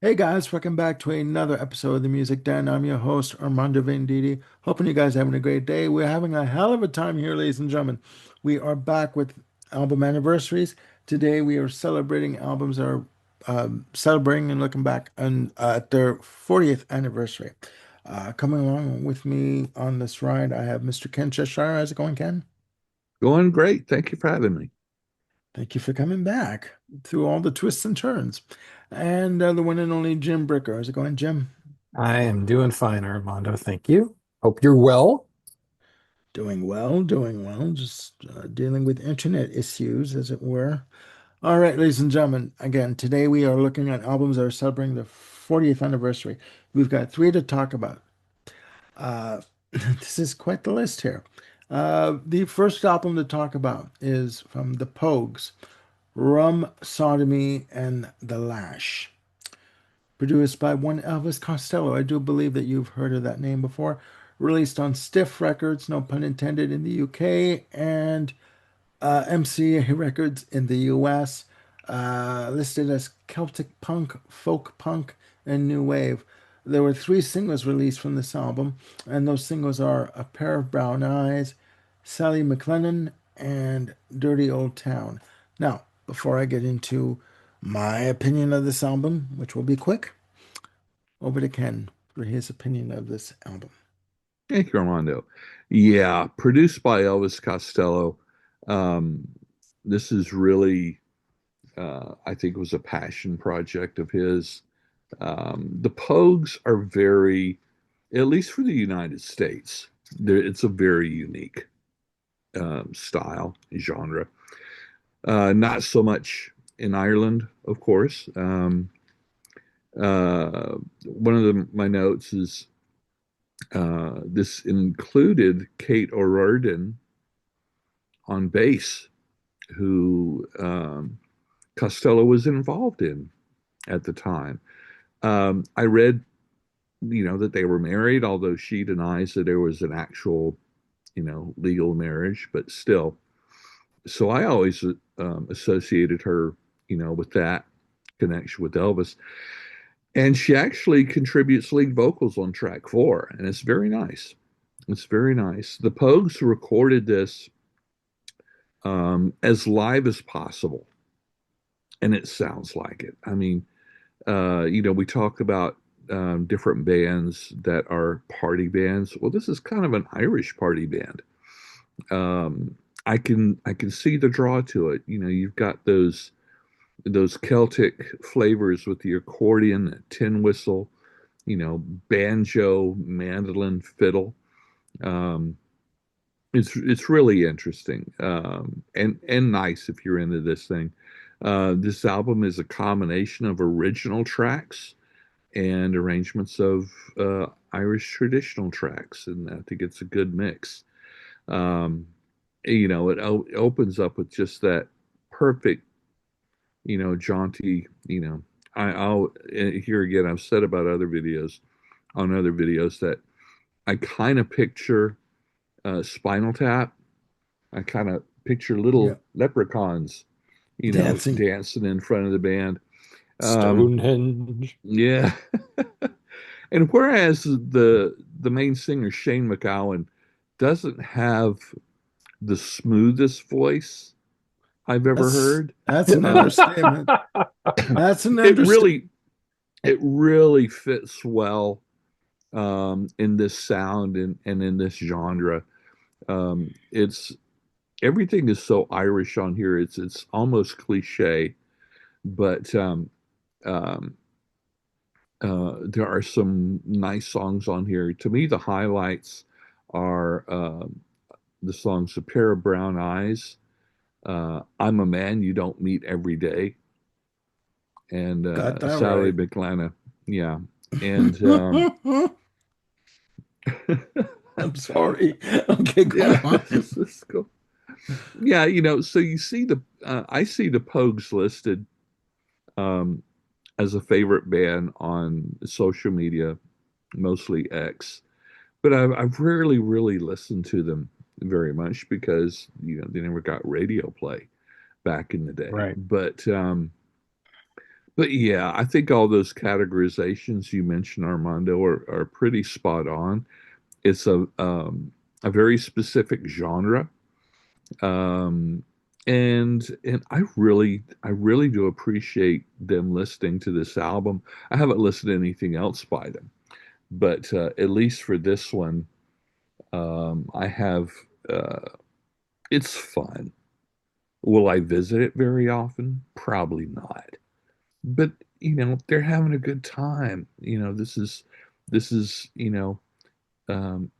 Hey guys, welcome back to another episode of the Music Den. I'm your host, Armando Venditti. Hoping you guys are having a great day. We're having a hell of a time here, ladies and gentlemen. We are back with album anniversaries. Today we are celebrating albums that are celebrating and looking back on at their 40th anniversary. Coming along with me on this ride, I have Mr. Ken Cheshire. How's it going, Ken? Going great. Thank you for having me. Thank you for coming back through all the twists and turns. And the one and only Jim Bricker. How's it going, Jim? I am doing fine, Armando. Thank you. Hope you're well. Doing well, doing well. Just dealing with internet issues, as it were. All right, ladies and gentlemen, again, today we are looking at albums that are celebrating the 40th anniversary. We've got three to talk about. Uh, this is quite the list here. The first album to talk about is from the Pogues, Rum, Sodomy, and The Lash. Produced by one Elvis Costello. I do believe that you've heard of that name before. Released on Stiff Records, no pun intended, in the UK, and MC Records in the US. Listed as Celtic punk, folk punk, and new wave. There were three singles released from this album, and those singles are A Pair of Brown Eyes, Sally McLennan, and Dirty Old Town. Now, before I get into my opinion of this album, which will be quick, over to Ken for his opinion of this album. Thank you, Armando. Yeah, produced by Elvis Costello. Um, this is really, I think, was a passion project of his. The Pogues are very, at least for the United States, it's a very unique style, genre. Not so much in Ireland, of course. One of my notes is this included Kate O'Riordan on bass, who Costello was involved in at the time. I read, that they were married, although she denies that there was an actual, legal marriage, but still. So I always associated her, with that connection with Elvis. And she actually contributes lead vocals on track four, and it's very nice. It's very nice. The Pogues recorded this as live as possible, and it sounds like it. I mean, we talk about different bands that are party bands. Well, this is kind of an Irish party band. Um, I can see the draw to it. You've got those Celtic flavors with the accordion, tin whistle, banjo, mandolin, fiddle. Um, it's really interesting, and nice if you're into this thing. This album is a combination of original tracks and arrangements of Irish traditional tracks, and I think it's a good mix. Um, it opens up with just that perfect, jaunty, I'll here again. I've said about other videos on other videos that I kind of picture Spinal Tap. I kind of picture Yeah, little leprechauns, dancing. dancing in front of the band. Um, Stonehenge. yeah. And whereas the main singer Shane MacGowan doesn't have the smoothest voice I've ever That's heard, that's an uh, understatement. That's an it understatement. really it really fits well in this sound and in this genre. It's everything is so Irish on here. It's almost cliche, but um, there are some nice songs on here. To me, the highlights are the songs "A Pair of Brown Eyes," "I'm a Man You Don't Meet Every Day," and Got that Sally right. McLennan. Yeah, and I'm sorry. Okay, go yeah, on. it's cool. Yeah, so you see I see the Pogues listed um, as a favorite band on social media, mostly X, but I've rarely really listened to them very much because they never got radio play back in the day. Right. But yeah, I think all those categorizations you mentioned, Armando, are pretty spot on. It's a very specific genre. Um, and I really do appreciate them listening to this album. I haven't listened to anything else by them, but at least for this one, I have. Uh, it's fun. Will I visit it very often? Probably not. But they're having a good time. This is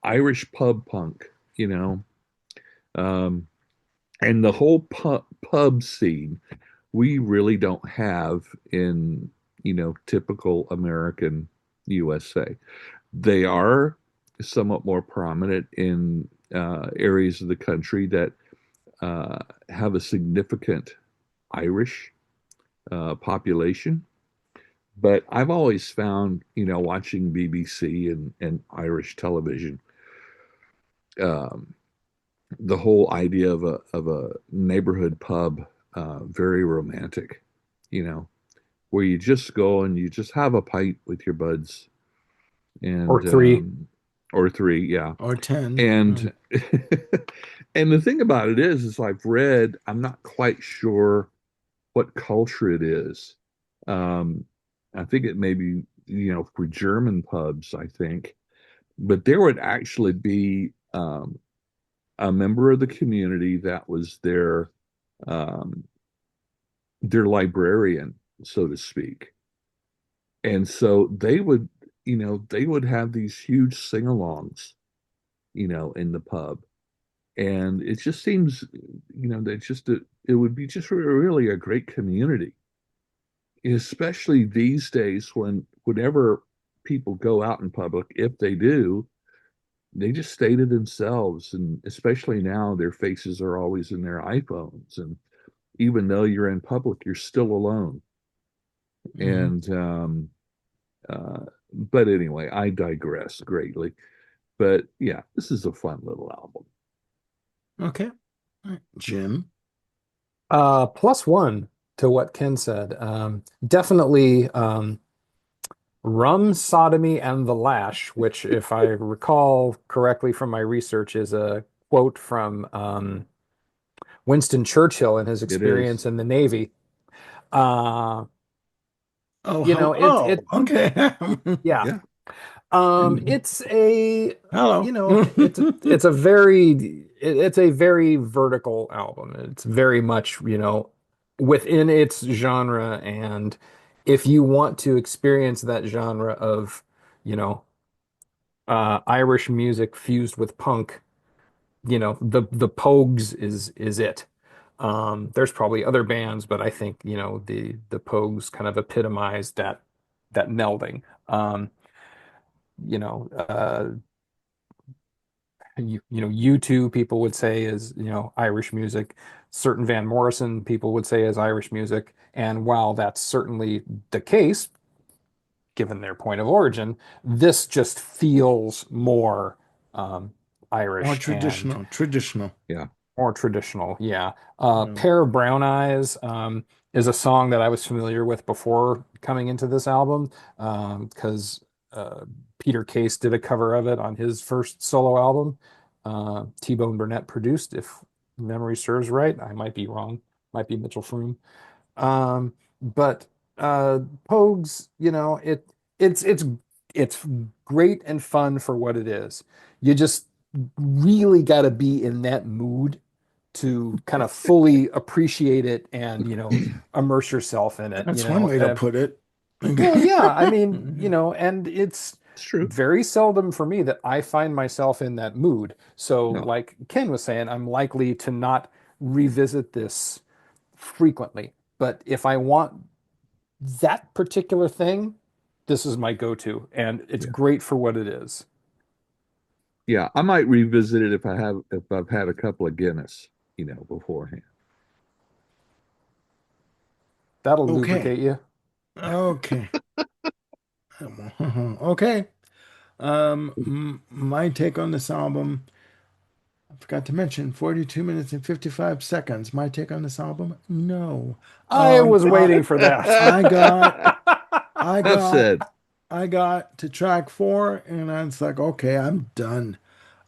Irish pub punk. You know, um, and the whole pub scene we really don't have in typical American USA. They are somewhat more prominent in areas of the country that uh, have a significant Irish population. But I've always found, watching BBC and Irish television, um, the whole idea of a neighborhood pub very romantic, you know, where you just go and you just have a pint with your buds Or and three. or three, yeah. Or 10. And and the thing about it is I've read, I'm not quite sure what culture it is. Um, I think it may be, for German pubs, I think, but there would actually be a member of the community that was their librarian, so to speak. And so they would have these huge sing-alongs, in the pub. And it just seems, that it would be just really a great community, especially these days whenever people go out in public, if they do, they just stay to themselves. And especially now, their faces are always in their iPhones. And even though you're in public, you're still alone. Mhm. And uh, but anyway, I digress greatly. But yeah, this is a fun little album. Okay. All right. Jim. Plus one to what Ken said. Definitely Rum, Sodomy, and the Lash, which, if I recall correctly from my research, is a quote from Winston Churchill and his It is. experience in the Navy. Uh, Oh, you know, hello. Okay. yeah. Yeah. It's a, Hello. it's a very, it's a very vertical album. It's very much, within its genre. And if you want to experience that genre of, you know, Irish music fused with punk, the Pogues is it. There's probably other bands, but I think, the Pogues kind of epitomized that melding. You know, U2 people would say is, Irish music. Certain Van Morrison people would say is Irish music. And while that's certainly the case, given their point of origin, this just feels more um, More Irish and traditional. Traditional. Yeah. more traditional. Yeah. Yeah. Pair of Brown Eyes is a song that I was familiar with before coming into this album because Peter Case did a cover of it on his first solo album. T-Bone Burnett produced, if memory serves right. I might be wrong. Might be Mitchell Froom. But Pogues, it's great and fun for what it is. You just really got to be in that mood to kind of fully appreciate it and immerse yourself in it. That's one way to put it. Well, yeah, I mean, and it's It's true. very seldom for me that I find myself in that mood. So, No. like Ken was saying, I'm likely to not revisit this frequently. But if I want that particular thing, this is my go-to, and it's Yeah. great for what it is. Yeah. I might revisit it if I've had a couple of Guinness, beforehand. That'll Okay. lubricate you. Okay. Okay. My take on this album. I forgot to mention 42 minutes and 55 seconds. My take on this album? No. I was I waiting for that. I got I Enough got said. I got to track four and I was like, okay, I'm done.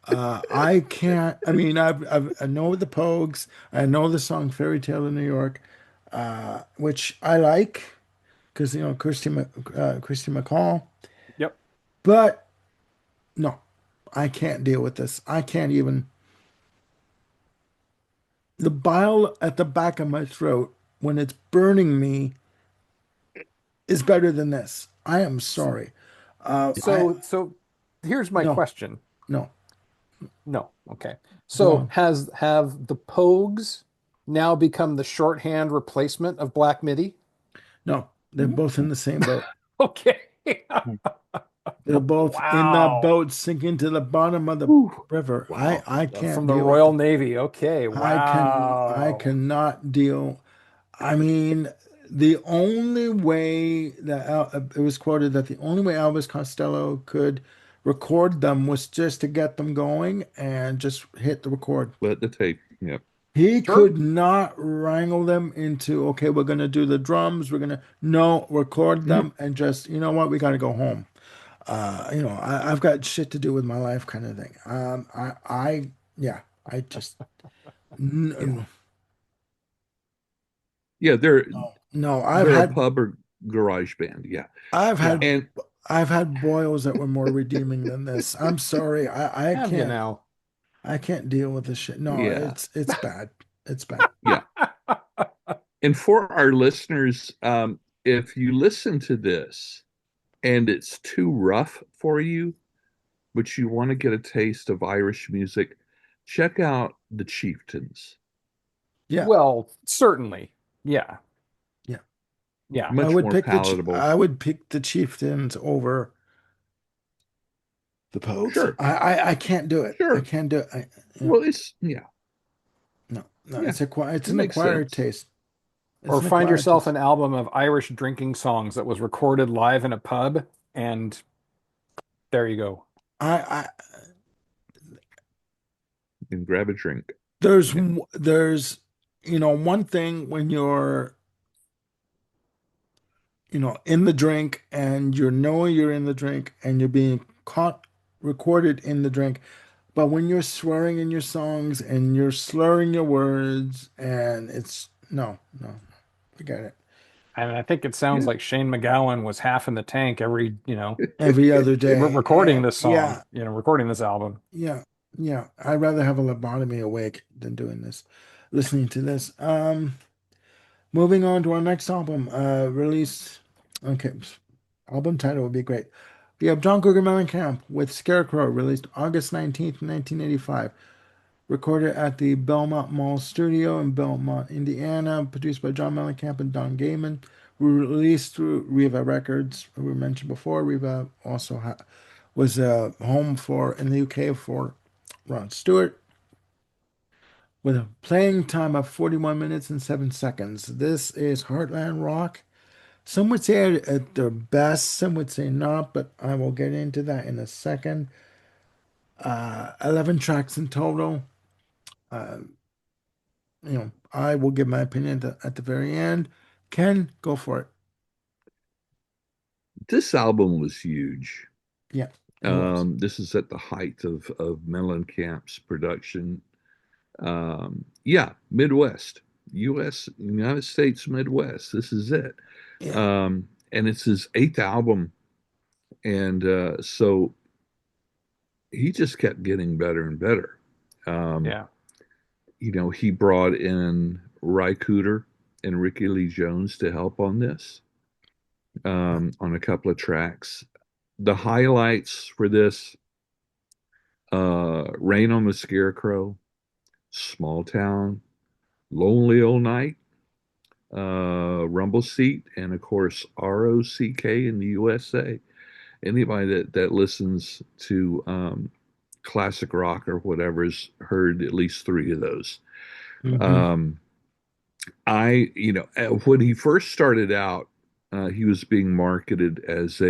I can't. I mean, I know the Pogues. I know the song "Fairy Tale in New York," which I like because Christy McCall. Yep. But no, I can't deal with this. I can't even. The bile at the back of my throat when it's burning me is better than this. I am sorry. I So here's my no question. no No. Okay. go So on. have the Pogues now become the shorthand replacement of Black MIDI? No, they're both in the same boat. Okay. They're both in that Wow. boat sinking to the bottom of the Whew. river. I Wow. I From can't the deal with Royal it. Navy. Okay. I Wow. cannot deal. I mean, the only way that it was quoted that the only way Elvis Costello could record them was just to get them going and just hit the record. Let the tape. Yep. He Sure. could not wrangle them into, okay, we're going to do the drums. We're going to, no, record them and just, you know what, we got to go home. I've got shit to do with my life kind of thing. Yeah, I just, Yeah. n- Yeah, no, no, they're a pub or garage band. Yeah. I've Yeah. had, And I've had boils that were more redeeming than this. I'm sorry. Have you now? I can't deal with this shit. No, yeah, it's bad. It's bad. yeah. And for our listeners, if you listen to this and it's too rough for you, but you want to get a taste of Irish music, check out the Chieftains. Yeah, Well, certainly. Yeah. yeah. Yeah. Much more palatable. I would pick the Chieftains over the Pogues. Sure, I can't do it. I sure. can't do it. Well, it's yeah, No. yeah. It's It an makes acquired sense. taste. It's Or an find acquired yourself taste. an album of Irish drinking songs that was recorded live in a pub, and there you go. I And grab a drink. there's Yeah. there's one thing when you're in the drink and you know you're in the drink and you're being caught recorded in the drink. But when you're swearing in your songs and you're slurring your words and it's no, forget it. And I think it sounds Yeah. like Shane MacGowan was half in the tank every, Every other day. recording this song, Yeah, recording this album. yeah, yeah. I'd rather have a lobotomy awake than doing this, listening to this. Moving on to our next album, released. Okay, album title would be great. We have John Cougar Mellencamp with Scarecrow, released August 19th, 1985. Recorded at the Belmont Mall Studio in Belmont, Indiana. Produced by John Mellencamp and Don Gaiman. Released through Riva Records, who we mentioned before. Riva also was home for in the UK for Ron Stewart, with a playing time of 41 minutes and 7 seconds. This is Heartland Rock. Some would say it at their best, some would say not, but I will get into that in a second. 11 tracks in total. Uh, I will give my opinion at the very end. Ken, go for it. This album was huge. Yeah, it was. This is at the height of Mellencamp's production. Yeah, Midwest, U.S. United States Midwest. This is it. Yeah, And it's his eighth album, and so he just kept getting better and better. Um, Yeah. he brought in Ry Cooder and Ricky Lee Jones to help on this, yeah. on a couple of tracks. The highlights for this: Rain on the Scarecrow, Small Town, Lonely Old Night, Rumble Seat, and of course ROCK in the USA. Anybody that listens to classic rock or whatever has heard at least three of those. Hmm. Um, when he first started out, he was being marketed as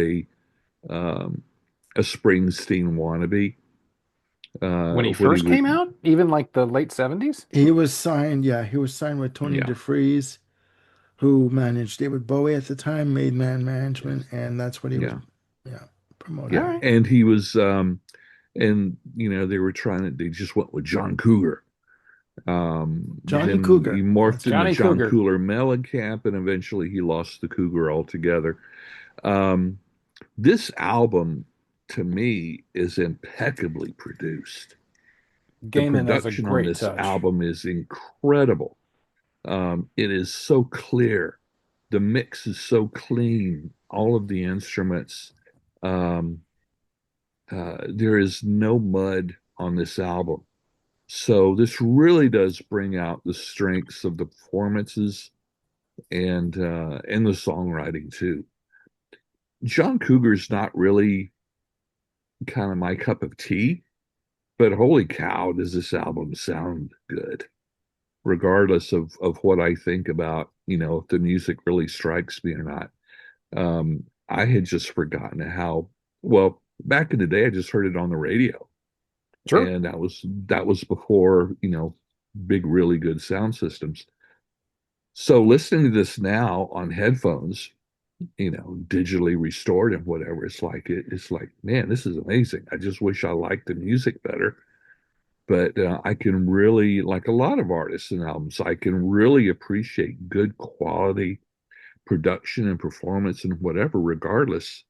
um, a Springsteen wannabe. When he when he first was, came out, even like the late 70s? He was signed, yeah, he was signed with Tony yeah, DeFries, who managed David Bowie at the time, made man management, yes, and that's what he was, yeah, yeah, All yeah. promoting. right. And he was, and they were trying to, they just went with John Cougar. Johnny Then he Cougar, morphed that's into Johnny right. John Cougar. Cougar Mellencamp, and eventually he lost the Cougar altogether. Um, this album, to me, is impeccably produced. The Gaiman has a production on great this touch. album is incredible. It is so clear. The mix is so clean. All of the instruments. Um, there is no mud on this album. So this really does bring out the strengths of the performances and the songwriting too. John Cougar's not really kind of my cup of tea, but holy cow, does this album sound good, regardless of what I think about, if the music really strikes me or not. I had just forgotten how, well, back in the day, I just heard it on the radio, Sure. and that was before, big, really good sound systems. So listening to this now on headphones, digitally restored and whatever, it's like, man, this is amazing. I just wish I liked the music better. But I can really, like a lot of artists and albums, I can really appreciate good quality production and performance and whatever, regardless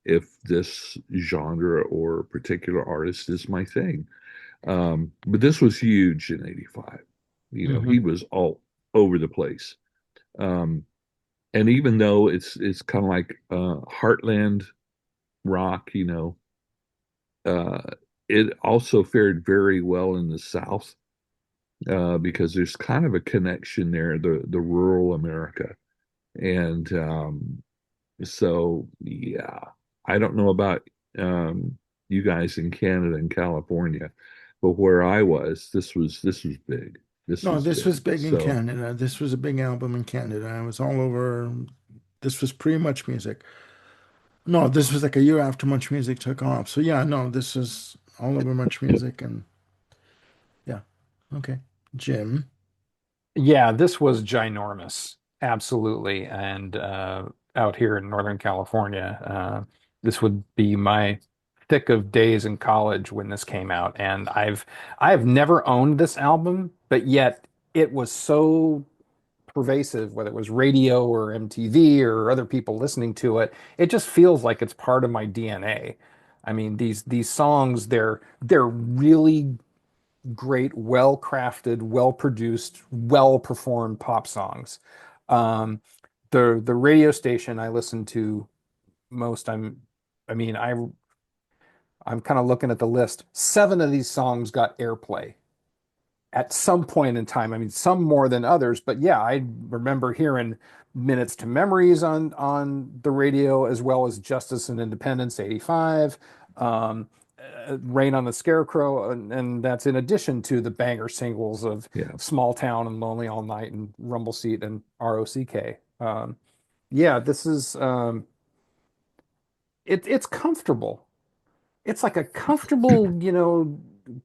if this genre or particular artist is my thing. But this was huge in '85. Hmm. He was all over the place. Um, and even though it's kind of like Heartland rock, uh, it also fared very well in the South because there's kind of a connection there, the rural America. And so, yeah, I don't know about you guys in Canada and California, but where I was, this was big. This No, was this big. was big in So, Canada. This was a big album in Canada. I was all over. This was pretty much music. No, this was like a year after Much Music took off. So yeah, no, this was all over Much Music and yeah. Okay. Jim. Yeah, this was ginormous. Absolutely. And out here in Northern California, this would be my thick of days in college when this came out. And I've never owned this album, but yet it was so pervasive, whether it was radio or MTV or other people listening to it. It just feels like it's part of my DNA. I mean, these songs, they're really great, well crafted, well produced, well performed pop songs. Um, the radio station I listen to most, I mean, I'm kind of looking at the list. Seven of these songs got airplay at some point in time. I mean, some more than others, but yeah, I remember hearing Minutes to Memories on the radio, as well as Justice and Independence '85, um, Rain on the Scarecrow, and that's in addition to the banger singles of yeah, Small Town and Lonely All Night and Rumble Seat and ROCK. Yeah, this is it's comfortable. It's like a comfortable,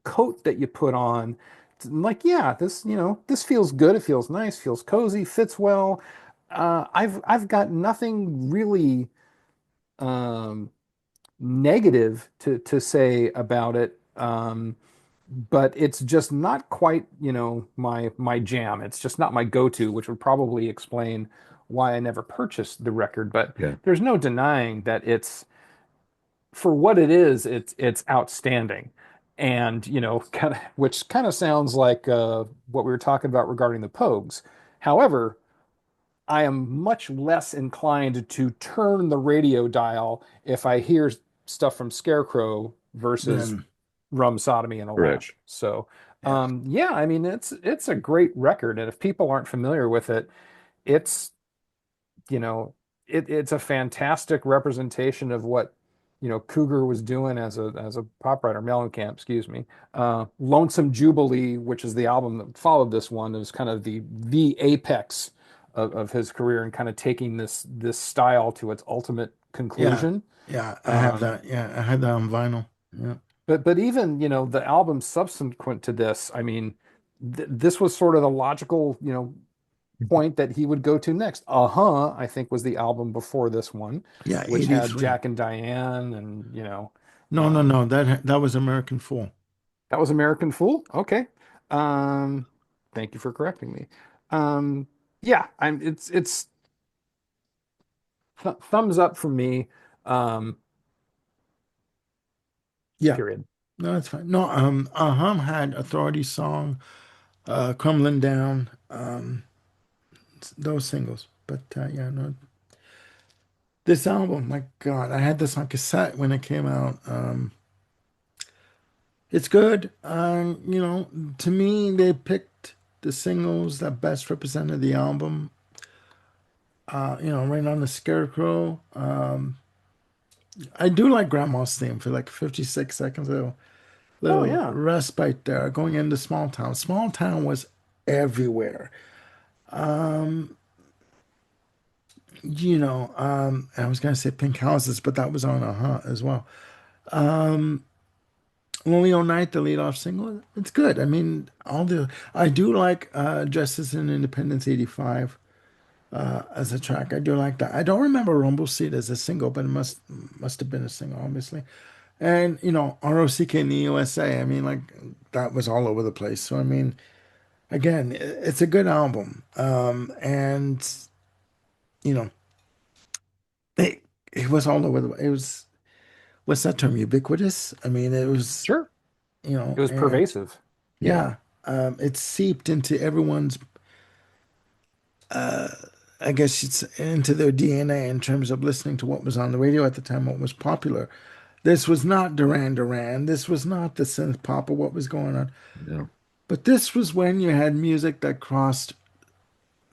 coat that you put on. Like, yeah, this feels good. It feels nice, feels cozy, fits well. I've got nothing really um, negative to say about it. But it's just not quite, my jam. It's just not my go-to, which would probably explain why I never purchased the record. But yeah, there's no denying that it's for what it is, it's outstanding. And, kind of, which kind of sounds like what we were talking about regarding the Pogues. However, I am much less inclined to turn the radio dial if I hear stuff from Scarecrow versus Then Rum Sodomy and a correct. Lash. So, yeah. yeah, I mean it's a great record, and if people aren't familiar with it, it's you know, it's a fantastic representation of what, Cougar was doing as a pop writer, Mellencamp, excuse me. Lonesome Jubilee, which is the album that followed this one, is kind of the apex of his career and kind of taking this style to its ultimate Yeah. conclusion. Yeah, I have Um, that. Yeah, I had that on vinyl. Yeah. But even, the album subsequent to this, I mean, th this was sort of the logical, point that he would go to next. Uh-huh, I think was the album before this one, Yeah, which had 83. Jack and Diane and, No, no, um no. That was American Fool. that was American Fool. Okay. Um Thank you for correcting me. Um yeah, it's th thumbs up for me. Um Yeah. Period. No, that's fine. No, had Authority Song, Crumbling Down, those singles. But yeah, no, this album, my God, I had this on cassette when it came out. It's good. To me, they picked the singles that best represented the album. Right on the Scarecrow. I do like Grandma's theme for like 56 seconds. Oh Little yeah. respite there. Going into Small Town. Small Town was everywhere. I was gonna say Pink Houses, but that was on as well. Lonely All Night, the lead off single, it's good. I mean, I do like Justice and Independence 85 as a track. I do like that. I don't remember Rumble Seat as a single, but it must have been a single, obviously. And ROCK in the USA, I mean, like that was all over the place. So I mean, again, it's a good album. And you know, it it was all over it was, what's that term? Ubiquitous? I mean, it was, Sure. It was and pervasive. Yeah. yeah, it seeped into everyone's, I guess it's into their DNA in terms of listening to what was on the radio at the time, what was popular. This was not Duran Duran. This was not the synth pop or what was going on. Yeah, But this was when you had music that crossed,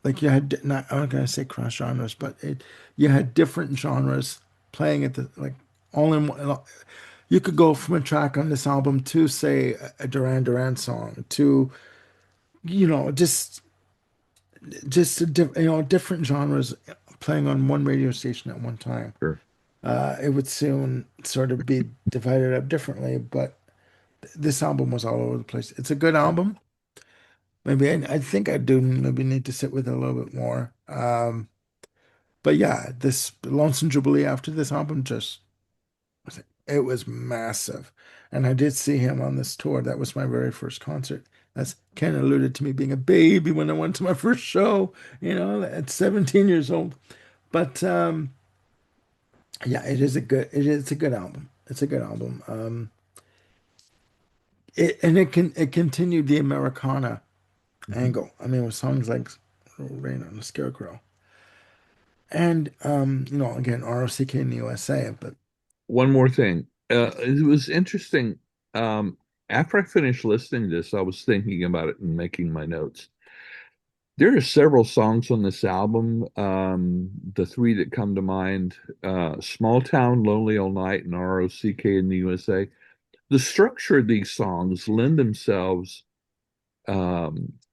like you had, not, I'm not going to say cross genres, but you had different genres playing at the, like, all in one. You could go from a track on this album to, say, a Duran Duran song to, just different genres playing on one radio station at one time. sure. It would soon sort of be divided up differently, but this album was all over the place. It's a good Yeah. album. Maybe I think I do maybe need to sit with it a little bit more. But yeah, this Lonesome Jubilee after this album just, it was massive. And I did see him on this tour. That was my very first concert. That's Ken alluded to me being a baby when I went to my first show, at 17 years old. But yeah, it is a good album. It's a good album. It continued the Americana Mhm. angle. I mean, with songs like Rain on the Scarecrow. And again, ROCK in the USA, but One more thing. It was interesting. Um, After I finished listening to this, I was thinking about it and making my notes. There are several songs on this album. The three that come to mind, Small Town, Lonely All Night, and ROCK in the USA. The structure of these songs lend themselves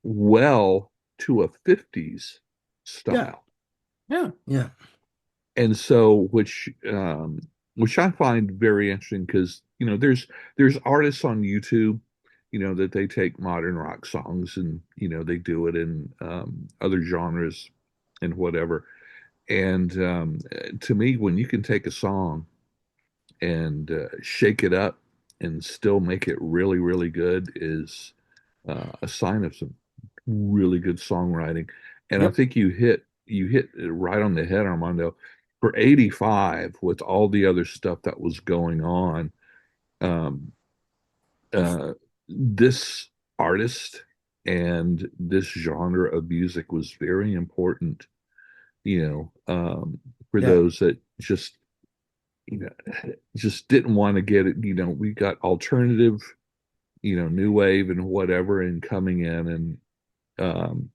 well to a 50s yeah, style. yeah. And so which I find very interesting because there's artists on YouTube that they take modern rock songs and they do it in other genres and whatever. And to me, when you can take a song and shake it up and still make it really really good is a sign of some really good songwriting. And I Yep. think you hit it right on the head, Armando. For 85, with all the other stuff that was going on, um, uh, this artist and this genre of music was very important, for Yeah. those that you know, just didn't want to get it. We got alternative, new wave and whatever, and coming in and um,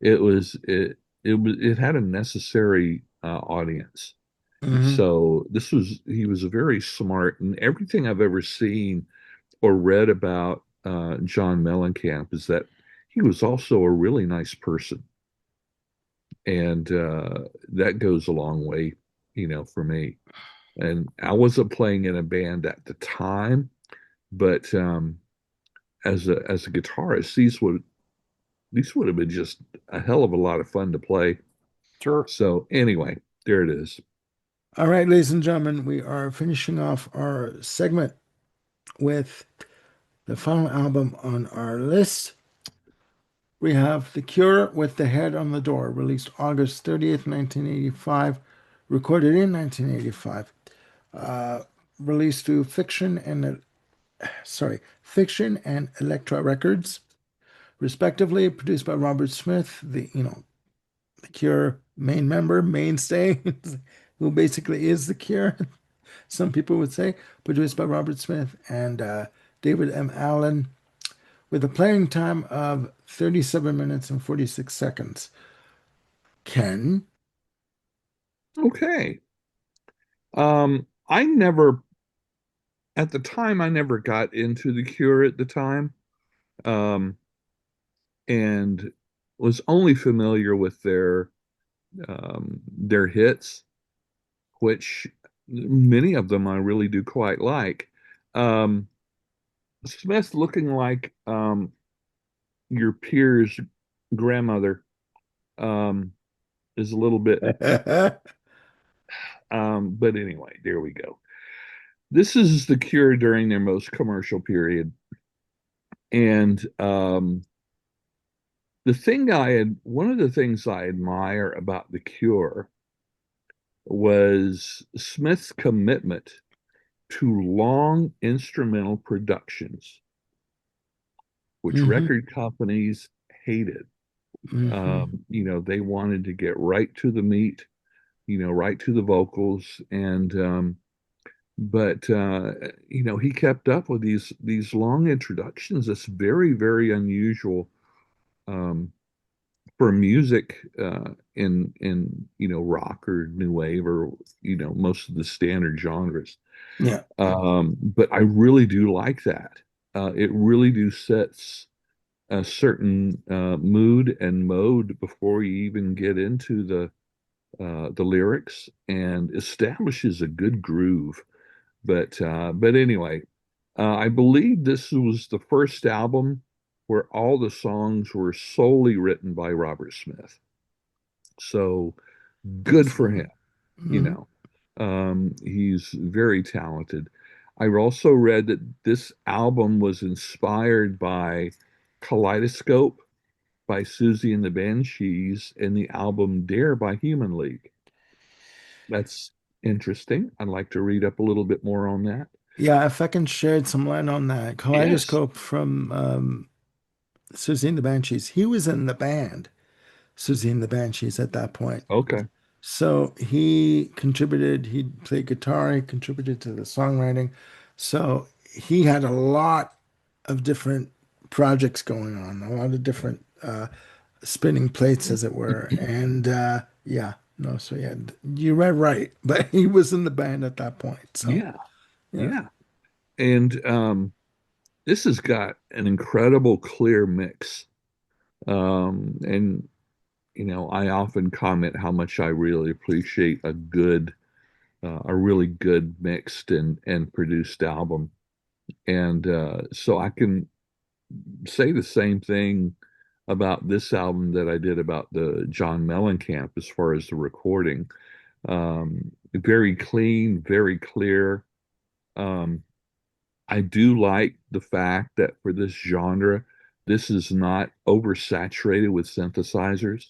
it had a necessary audience. Hmm. So he was very smart, and everything I've ever seen or read about John Mellencamp is that he was also a really nice person, and that goes a long way, for me. And I wasn't playing in a band at the time, But as a guitarist, these would have been just a hell of a lot of fun to play. Sure. So anyway, there it is. All right, ladies and gentlemen, we are finishing off our segment with the final album on our list. We have The Cure with The Head on the Door, released August 30th, 1985, recorded in 1985, uh, released through Fiction and Elektra Records, respectively, produced by Robert Smith, the Cure main member, mainstay, who basically is The Cure, some people would say, produced by Robert Smith and David M. Allen, with a playing time of 37 minutes and 46 seconds. Ken? Okay. I never at the time I never got into the Cure at the time. Um, and was only familiar with their hits, which many of them I really do quite like. Um, Smith looking like your peer's grandmother um, is a little bit, but anyway, there we go. This is the Cure during their most commercial period, and one of the things I admire about the Cure was Smith's commitment to long instrumental productions, which Hmm. record companies hated. Hmm. They wanted to get right to the meat, right to the vocals, and but he kept up with these long introductions. That's very, very unusual um, for music in rock or new wave or most of the standard genres. Yeah. But I really do like that. It really do sets a certain mood and mode before you even get into the lyrics and establishes a good groove. But anyway, I believe this was the first album where all the songs were solely written by Robert Smith. So good for him, you Hmm. know. He's very talented. I also read that this album was inspired by Kaleidoscope by Susie and the Banshees and the album Dare by Human League. That's interesting. I'd like to read up a little bit more on that. Yeah, if I can shed some light on that. Yes. Kaleidoscope from Susie and the Banshees. He was in the band, Susie and the Banshees, at that point. Okay. So he contributed, he played guitar, he contributed to the songwriting. So he had a lot of different projects going on, a lot of different spinning plates, as it were. And yeah, no, so yeah, you read right, but he was in the band at that point. So Yeah. yeah, Yeah. And this has got an incredible clear mix. And I often comment how much I really appreciate a really good mixed and produced album. And so I can say the same thing about this album that I did about the John Mellencamp as far as the recording. Very clean, very clear. Um, I do like the fact that for this genre, this is not oversaturated with synthesizers.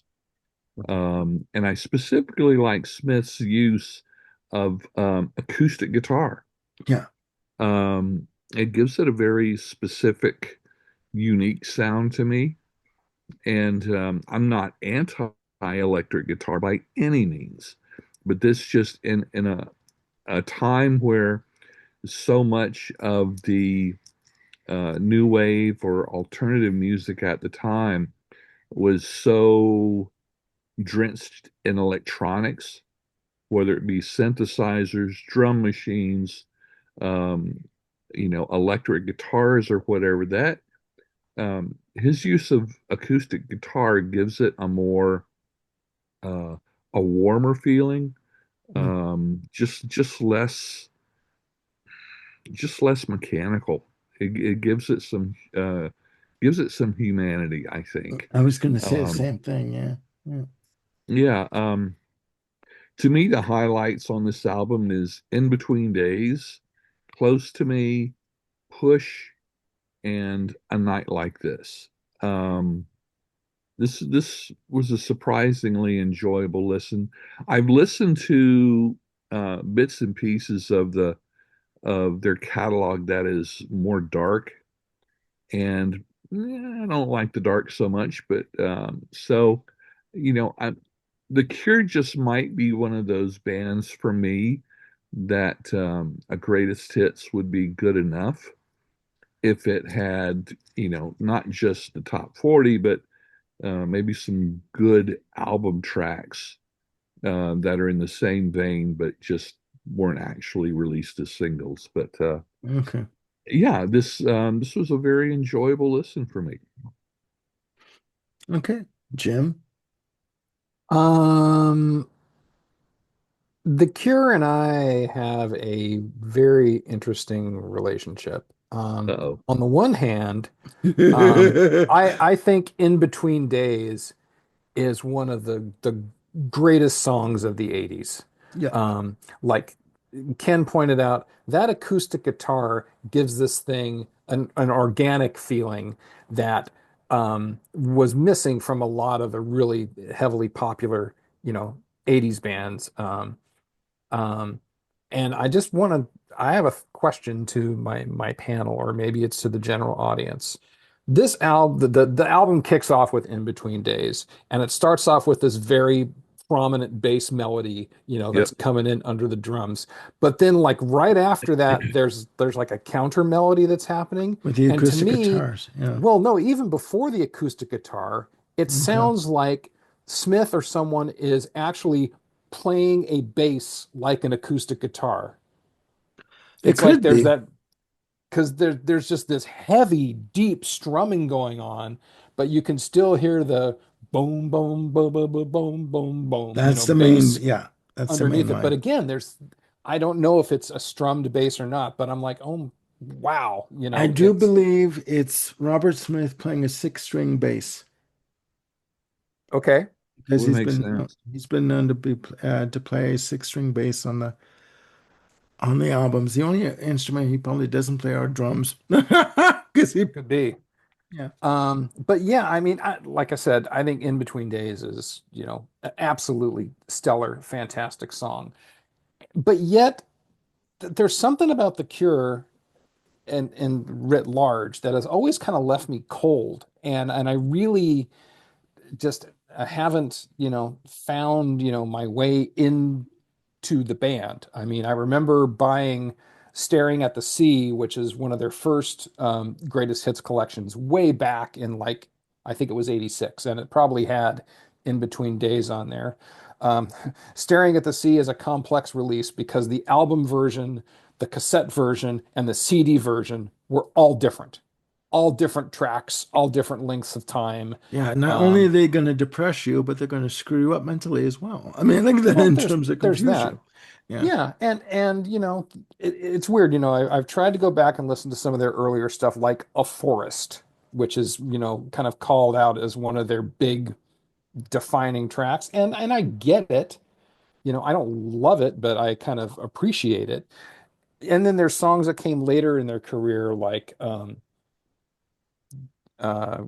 And I specifically like Smith's use of acoustic guitar. yeah, It gives it a very specific, unique sound to me. And I'm not anti-electric guitar by any means, but this just in a time where so much of the new wave or alternative music at the time was so drenched in electronics, whether it be synthesizers, drum machines, um, electric guitars or whatever. That his use of acoustic guitar gives it uh, a warmer feeling, mm, just less mechanical. It gives it some humanity, I think. I was going to say the Um, same thing. Yeah. Yeah. yeah. To me, the highlights on this album is In Between Days, Close to Me, Push, and A Night Like This. Um, this was a surprisingly enjoyable listen. I've listened to bits and pieces of their catalog that is more dark, and I don't like the dark so much. But I The Cure just might be one of those bands for me that a greatest hits would be good enough if it had, not just the top 40, but maybe some good album tracks that are in the same vein, but just weren't actually released as singles. But Okay. yeah, this was a very enjoyable listen for me. Okay. Jim. Um, The Cure and I have a very interesting relationship. Uh-oh. On the one hand, I think In Between Days is one of the greatest songs of the 80s. Yeah. Like Ken pointed out, that acoustic guitar gives this thing an organic feeling that was missing from a lot of the really heavily popular, 80s bands. Um, and I just want I have a question to my panel, or maybe it's to the general audience. This album, the album kicks off with In Between Days, and it starts off with this very prominent bass melody, Yep. that's coming in under the drums. But then, like right after that, there's like a counter melody that's happening. With the And to acoustic me, guitars. Yeah. well, no, even before the acoustic guitar, it Okay. sounds like Smith or someone is actually playing a bass like an acoustic guitar. It It's like could there's be. that because there's just this heavy, deep strumming going on, but you can still hear the boom, boom, boom, boom, boom, boom, boom, boom, That's the main, bass yeah, that's the main underneath it. But line. again, I don't know if it's a strummed bass or not, but I'm like, oh, wow, I do it's believe it's Robert Smith playing a six-string bass okay. because Would make sense. he's been known to be to play six-string bass on the albums. The only instrument he probably doesn't play are drums because he Could be. yeah. But yeah, I mean, like I said, I think In Between Days is, absolutely stellar, fantastic song. But yet, there's something about The Cure and writ large that has always kind of left me cold, and I really just haven't, found, my way into the band. I mean, I remember buying Staring at the Sea, which is one of their first greatest hits collections way back in like, I think it was 86, and it probably had In Between Days on there. Um, Staring at the Sea is a complex release because the album version, the cassette version, and the CD version were all different tracks, all different lengths of time. Yeah, not only are Um, they going to depress you, but they're going to screw you up mentally as well. I mean, like that well, in there's terms of there's confuse that. you. Yeah. Yeah, and it's weird. I've tried to go back and listen to some of their earlier stuff, like A Forest, which is kind of called out as one of their big defining tracks, and I get it. I don't love it, but I kind of appreciate it. And then there's songs that came later in their career, like uh,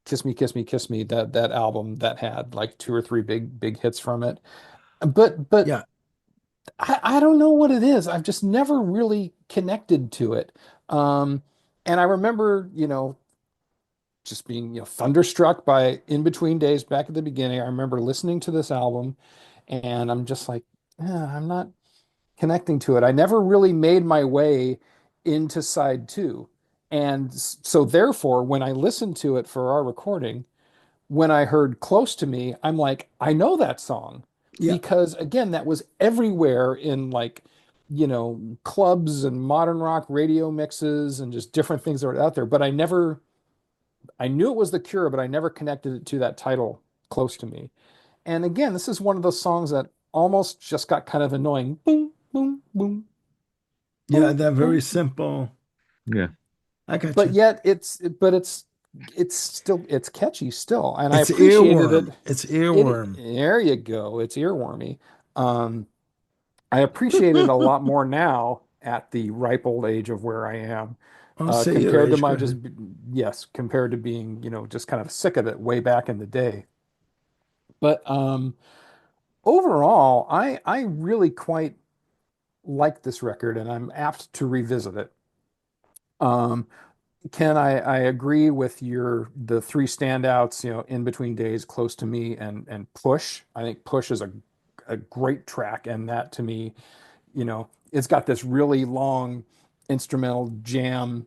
"Kiss Me, Kiss Me, Kiss Me," that album that had like two or three big hits from it. But Yeah. I don't know what it is. I've just never really connected to it. Um, and I remember, just being, thunderstruck by In Between Days back at the beginning. I remember listening to this album and I'm just like, I'm not connecting to it. I never really made my way into side two. And so therefore, when I listened to it for our recording, when I heard Close to Me, I'm like, I know that song Yeah. because again, that was everywhere in like, clubs and modern rock radio mixes and just different things that were out there. But I knew it was The Cure, but I never connected it to that title, Close to Me. And again, this is one of those songs that almost just got kind of annoying. Boom, boom, boom, Yeah, boom, that very boom. simple. Yeah. I got but you. yet it's still it's catchy still, and I It's appreciated it. earworm. It's It earworm. there you go. It's earwormy. Um, I appreciate it a lot more now at the ripe old age of where I am, I'll say your compared to age. Go my ahead. yes, compared to being, just kind of sick of it way back in the day. But overall, I really quite like this record, and I'm apt to revisit it. Um, Ken, I agree with the three standouts, In Between Days, Close to Me, and Push. I think Push is a great track, and that to me, it's got this really long instrumental jam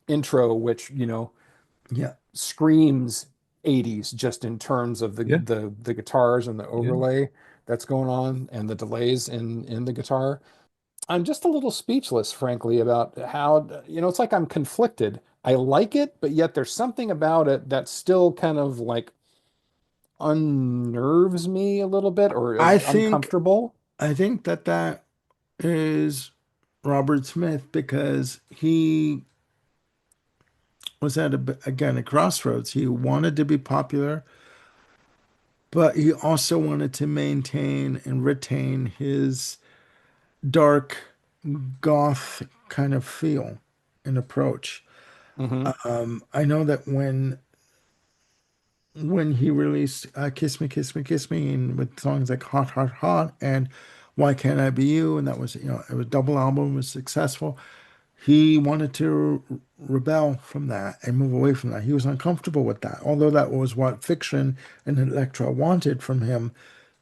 intro, which, Yeah. screams 80s just in terms of the Yeah. the the guitars and the Yeah. overlay that's going on and the delays in the guitar. I'm just a little speechless, frankly, about how, it's like I'm conflicted. I like it, but yet there's something about it that still kind of like unnerves me a little bit or I is think uncomfortable. I think that that is Robert Smith because he was at again a crossroads. He wanted to be popular, but he also wanted to maintain and retain his dark goth kind of feel and approach. Hmm. I know that when he released "Kiss Me, Kiss Me, Kiss Me" and with songs like "Hot, Hot, Hot" and "Why Can't I Be You," and that was it was a double album, was successful. He wanted to rebel from that and move away from that. He was uncomfortable with that. Although that was what Fiction and Elektra wanted from him,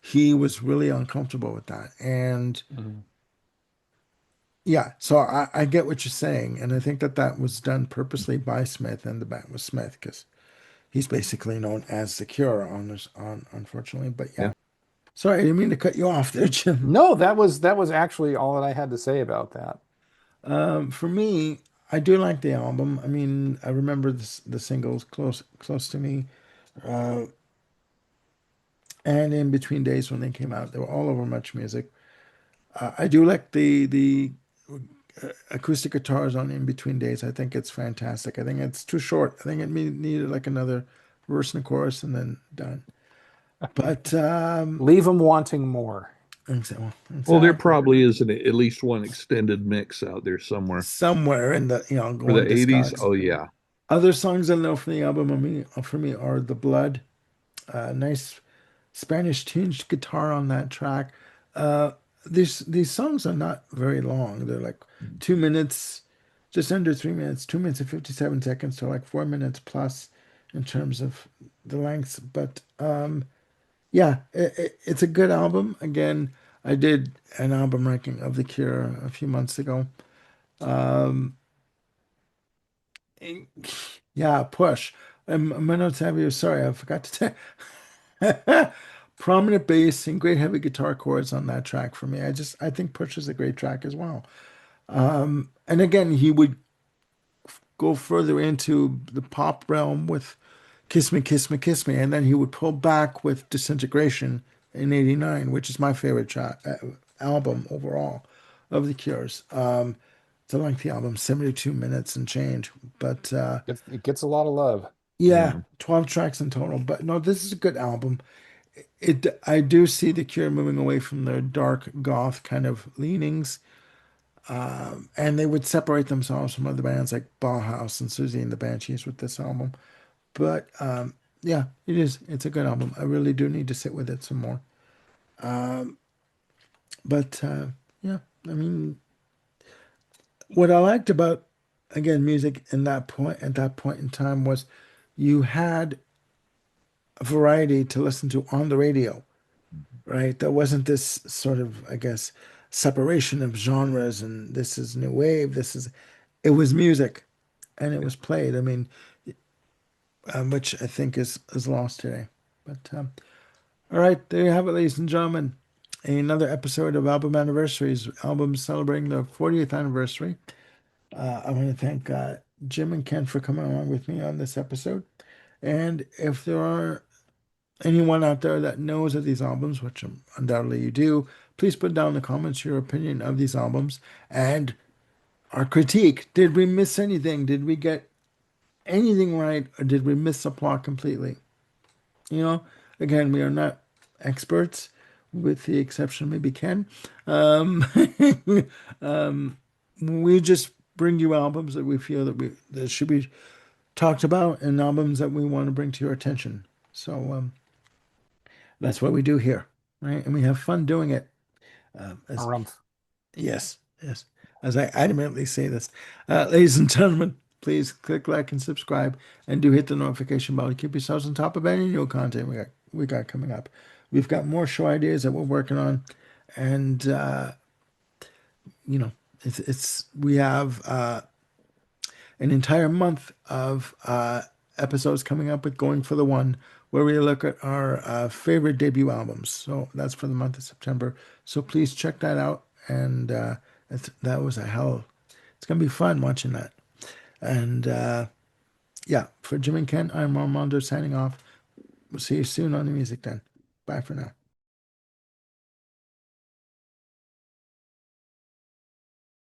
he was really uncomfortable with that. And Hmm. yeah, so I get what you're saying. And I think that that was done purposely by Smith and the band with Smith because he's basically known as the Cure on unfortunately. But yeah, Yeah. sorry, I didn't mean to cut you off there, Jim. No, that was actually all that I had to say about that. For me, I do like the album. I mean, I remember the singles close to me. Uh, and In Between Days when they came out, they were all over Much Music. I do like the acoustic guitars on In Between Days. I think it's fantastic. I think it's too short. I think it needed like another verse and chorus and then done. But Leave them wanting more. Well, there exactly. probably is at least one extended mix out there somewhere. Somewhere in the For the going 80s, discogs. oh yeah. Other songs I know from the album for me are The Blood. Nice Spanish tinged guitar on that track. Uh, these songs are not very long. They're like 2 minutes, just under 3 minutes, 2 minutes and 57 seconds to like 4 minutes plus in terms of the lengths. But yeah, it's a good album. Again, I did an album ranking of The Cure a few months ago. Um, yeah, Push. My notes have you. Sorry, I forgot to tell. Prominent bass and great heavy guitar chords on that track for me. I think Push is a great track as well. And again, he would go further into the pop realm with Kiss Me, Kiss Me, Kiss Me, and then he would pull back with Disintegration in '89, which is my favorite album overall of the Cure's. It's a lengthy album, 72 minutes and change, but It gets a lot of love. yeah, Yeah. 12 tracks in total. But no, this is a good album. I do see the Cure moving away from their dark goth kind of leanings, and they would separate themselves from other bands like Bauhaus and Susie and the Banshees with this album. But yeah, it is. It's a good album. I really do need to sit with it some more. But yeah, I mean, what I liked about again music in that point at that point in time was you had a variety to listen to on the radio, right? There wasn't this sort of, I guess, separation of genres and this is new wave, it was music and it Yeah. was played. I mean, which I think is lost today. But all right, there you have it, ladies and gentlemen. Another episode of Album Anniversaries, albums celebrating the 40th anniversary. I want to thank Jim and Ken for coming along with me on this episode. And if there are anyone out there that knows of these albums, which undoubtedly you do, please put down in the comments your opinion of these albums and our critique. Did we miss anything? Did we get anything right, or did we miss the plot completely? You know, again, we are not experts, with the exception of maybe Ken. Um, we just bring you albums that we feel that should be talked about, and albums that we want to bring to your attention. So that's what we do here, right? And we have fun doing it. As Harumph. Yes, yes. As I adamantly say this, ladies and gentlemen, please click like and subscribe, and do hit the notification bell to keep yourselves on top of any new content we got coming up. We've got more show ideas that we're working on, and you know, it's we have an entire month of episodes coming up with Going for the One, where we look at our favorite debut albums. So that's for the month of September. So please check that out. And that was a hell. It's going to be fun watching that. And yeah, for Jim and Ken, I'm Armando signing off. We'll see you soon on the music then. Bye for now.